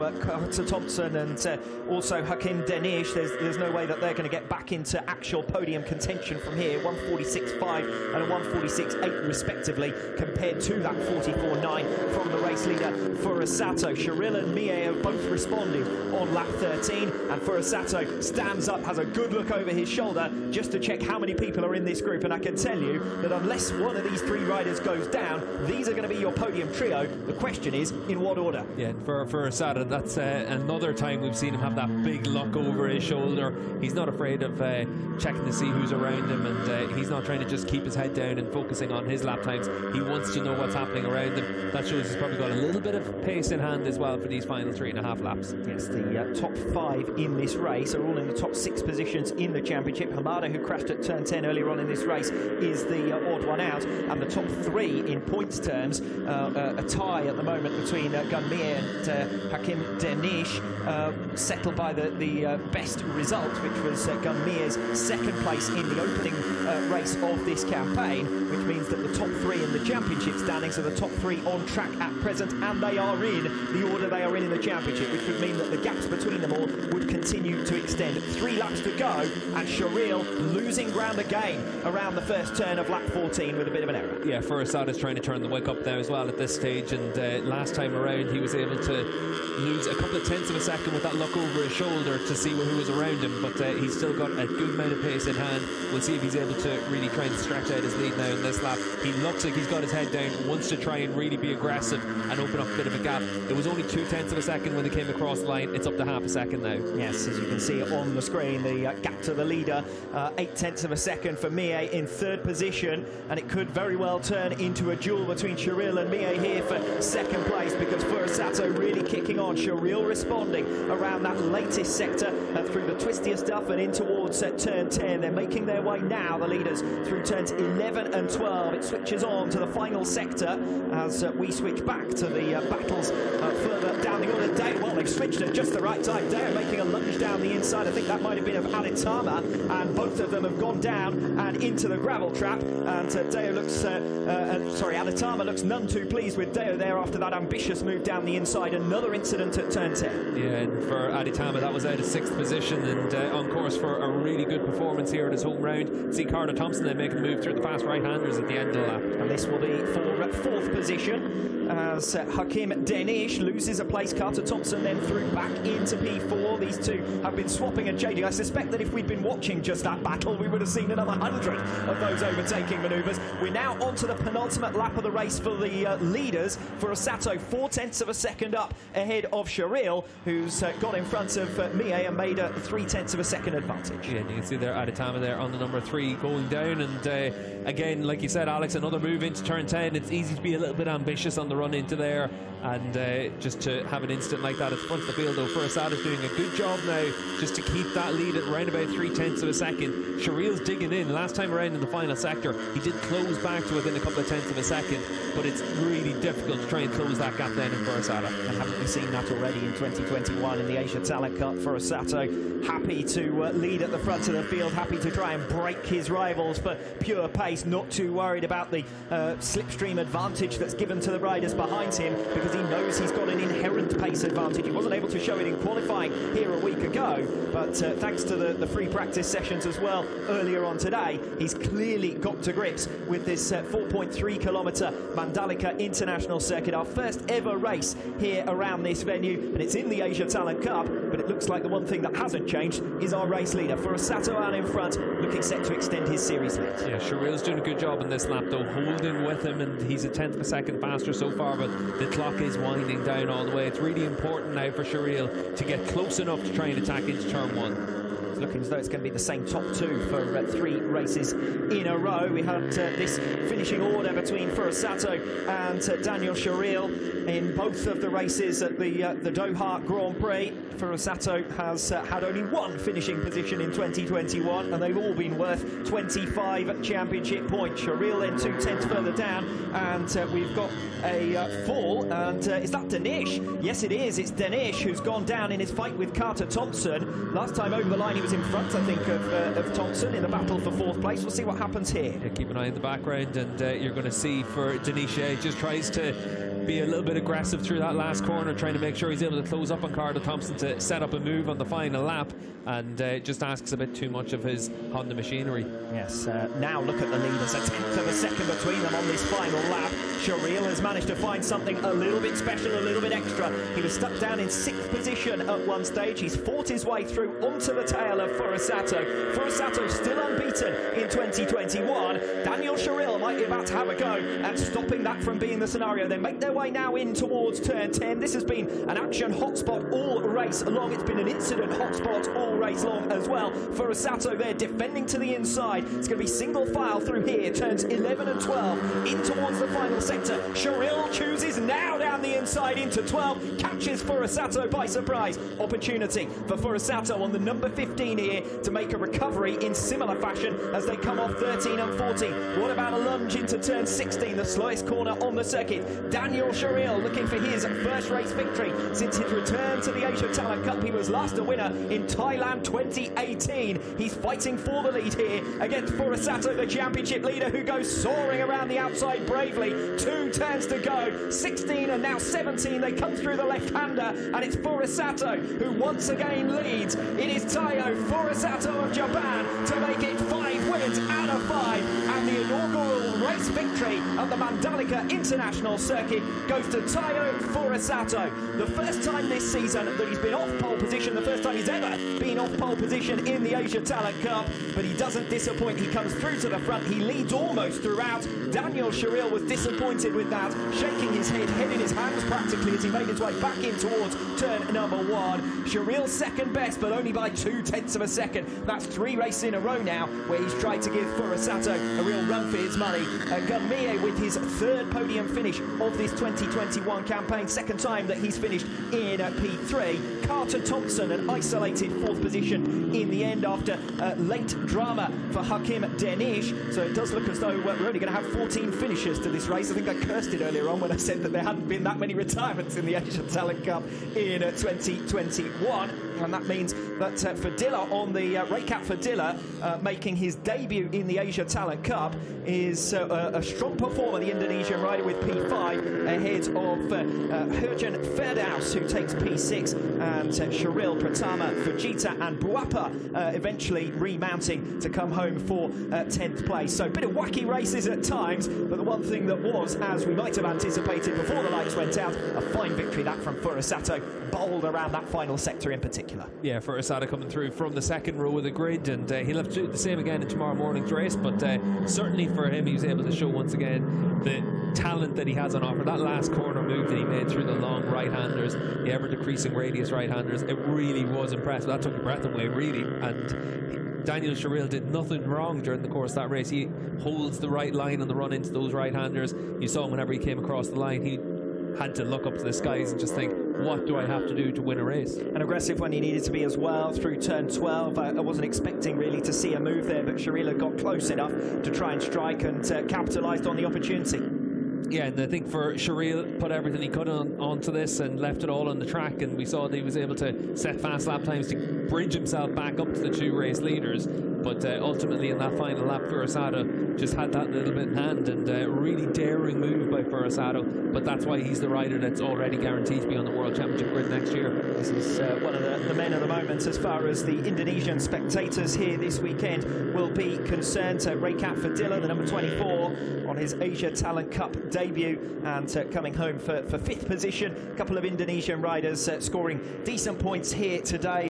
Carter Thompson and also Hakim Denish, there's no way that they're going to get back into actual podium contention from here. 146.5 and a 146.8 respectively, compared to that 44.9 from the race leader Furusato. Shiril and Mie have both responded on lap 13, and Furusato stands up, has a good look over his shoulder just to check how many people are in this group, and I can tell you that unless one of these three riders goes down, these are going to be your podium trio. The question is, in what order? Yeah, for Furusato, that's another time we've seen him have that big look over his shoulder. He's not afraid of checking to see who's around him, and he's not trying to just keep his head down and focusing on his lap times. He wants to know what's happening around him. That shows he's probably got a little bit of pace in hand as well for these final 3.5 laps. Yes, the top 5 in this race are all in the top 6 positions in the championship. Hamada, who crashed at turn 10 earlier on in this race, is the odd one out, and the top 3 in points terms, a tie at the moment between Gunmir and Hakim Denish, settled by the best result, which was Gunmir's second place in the opening race of this campaign, which means that the top 3 in the championship standings are the top 3 on track at present, and they are in the order they are in the championship, which would mean that the gaps between them all would continue to extend. 3 laps to go, and Shiril losing ground again around the first turn of lap 14 with a bit of an error. Yeah, Furusato's trying to turn the wake up now as well at this stage, and last time around he was able to lose a couple of tenths of a second with that look over his shoulder to see who was around him, but he's still got a good amount of pace in hand. We'll see if he's able to really try and stretch out his lead now in this lap. He looks like he's got his head down, wants to try and really be aggressive and open up a bit of a gap. It was only 0.2 of a second when they came across the line. It's up to half a second now. Yes, as you can see on the screen, the gap to the leader, 0.8 of a second for Mie in 3rd position, and it could very well turn into a duel between Shiril and Mie here for 2nd place, because Furusato really kicking on. Shiril responding around that latest sector through the twistier stuff and in towards turn 10. They're making their way now, the leaders, through turns 11 and 12. It switches on to the final sector as we switch back to the battles further down the order. Deo, well, they've switched at just the right time. Deo making a lunge down the inside. I think that might have been of Aditama, and both of them have gone down and into the gravel trap, and Deo looks Aditama looks none too pleased with Deo there after that ambitious move down the inside. Another incident at turn 10. Yeah, and for Aditama, that was out of 6th position, and on course for a really good performance here at his home round. See Carter Thompson then making the move through the fast right-handers at the end of the lap. And this will be for 4th position as Hakim Denish loses a place. Carter Thompson then through back into P4. These two have been swapping and changing. I suspect that if we'd been watching just that battle, we would have seen another 100 of those overtaking manoeuvres. We're now on to the penultimate lap of the race for the leaders. Furusato 0.4 of a second up ahead of Shiril, who's got in front of Mie and made a 0.3 of a second advantage. Yeah, and you can see there Aditama there on the number 3 going down, and again, like you said, Alex, another move into turn 10. It's easy to be a little bit ambitious on the run into there, and just to have an instant like that at the front of the field, though. Furusato's doing a good job now just to keep that lead at around about 0.3 of a second. Shiril's digging in. Last time around in the final sector, he did close back to within a couple of tenths of a second, but it's really difficult to try and close that gap then in Furusato. And haven't we seen that already in 2021 in the Asia Talent Cup? Furusato happy to lead at the front of the field, happy to try and break his rivals for pure pace, not too worried about the slipstream advantage that's given to the riders behind him, because he knows he's got an inherent pace advantage. He wasn't able to show it in qualifying here a week ago, but thanks to the free practice sessions as well earlier on today, he's clearly got to grips with this 4.3 kilometre Mandalika International Circuit, our first ever race here around this venue, and it's in the Asia Talent Cup. But it looks like the one thing that hasn't changed is our race leader. Furusato out in front, looking set to extend his series lead. Yeah, Shiril's doing a good job in this lap, though, holding with him, and he's a 1/10 of a second faster so far, but the clock is winding down all the way. It's really important now for Shiril to get close enough to try and attack into turn 1. Looking as though it's going to be the same top 2 for 3 races in a row. We had this finishing order between Furusato and Daniel Shiril in both of the races at the Doha Grand Prix. Furusato has had only 1 finishing position in 2021, and they've all been worth 25 championship points. Shiril then 2/10 further down, and we've got a fall, and is that Denish? Yes, it is. It's Denish who's gone down in his fight with Carter Thompson. Last time over the line, he was in front, I think, of Thompson in the battle for 4th place. We'll see what happens here. Yeah, keep an eye in the background, and you're going to see for Denish, just tries to be a little bit aggressive through that last corner, trying to make sure he's able to close up on Carter Thompson to set up a move on the final lap, and just asks a bit too much of his Honda machinery. Yes, now look at the leaders, a tenth of a second between them on this final lap. Sherrill has managed to find something a little bit special, a little bit extra. He was stuck down in 6th position at one stage. He's fought his way through onto the tail of Furusato. Furusato still unbeaten in 2021. Daniel Sherrill might be about to have a go at stopping that from being the scenario. They make their way now in towards turn 10. This has been an action hotspot all race long. It's been an incident hotspot all race long as well. Furusato there defending to the inside. It's going to be single file through here. Turns 11 and 12 in towards the final sector. Sherrill chooses now down the inside into 12. Catches Furusato by surprise. Opportunity for Furusato on the number 15 here to make a recovery in similar fashion as they come off 13 and 14. What about a lunge into turn 16, the slowest corner on the circuit? Daniel Sherrill looking for his first race victory since his return to the Asia Talent Cup. He was last a winner in Thailand 2018. He's fighting for the lead here against Furusato, the championship leader, who goes soaring around the outside bravely. 2 turns to go, 16 and now 17. They come through the left-hander, and it's Furusato who once again leads. It is Taiyo Furusato of Japan to make it 5 wins out of 5, and the inaugural race victory at the Mandalika International Circuit goes to Taiyo Furusato. The first time this season that he's been off pole position, the first time he's ever been off pole position in the Asia Talent Cup, but he doesn't disappoint. He comes through to the front. He leads almost throughout. Daniel Sherrill was disappointed with that, shaking his head in his hands practically as he made his way back in towards turn number 1. Sherrill second best, but only by 0.2 of a second. That's 3 races in a row now where he's tried to give Furusato a real run for his money. Mie with his 3rd podium finish of this 2021 campaign, 2nd time that he's finished in P3. Carter Thompson, an isolated 4th position in the end after late drama for Hakim Denish. So it does look as though we're only going to have 14 finishers to this race. I think I cursed it earlier on when I said that there hadn't been that many retirements in the Asia Talent Cup in 2021. And that means that Fadilla on the Raycat Fadilla making his debut in the Asia Talent Cup is a strong performer, the Indonesian rider, with P5 ahead of Herjan Ferdaus, who takes P6, and Sherrill, Pratama, Fujita and Buapa eventually remounting to come home for 10th place. So a bit of wacky races at times, but the one thing that was, as we might have anticipated before the lights went out, a fine victory that from Furusato, bowled around that final sector in particular. Yeah, Furusato coming through from the 2nd row of the grid, and he'll have to do the same again in tomorrow morning's race, but certainly for him, he was able to show once again the talent that he has on offer. That last corner move that he made through the long right-handers, the ever-decreasing radius right-handers, it really was impressive. That took your breath away, really, and Daniel Sherrill did nothing wrong during the course of that race. He holds the right line on the run into those right-handers. You saw him whenever he came across the line, he had to look up to the skies and just think, what do I have to do to win a race? And aggressive when he needed to be as well through turn 12. I wasn't expecting really to see a move there, but Sherrill got close enough to try and strike and capitalised on the opportunity. Yeah, and I think for Sherrill, put everything he could onto this and left it all on the track, and we saw that he was able to set fast lap times to bridge himself back up to the 2 race leaders. But ultimately in that final lap, Furusato just had that little bit in hand, and a really daring move by Furusato. But that's why he's the rider that's already guaranteed to be on the World Championship grid next year. This is one of the men of the moment as far as the Indonesian spectators here this weekend will be concerned. Raycat Fadilla, the number 24, on his Asia Talent Cup debut, and coming home for 5th position. A couple of Indonesian riders scoring decent points here today.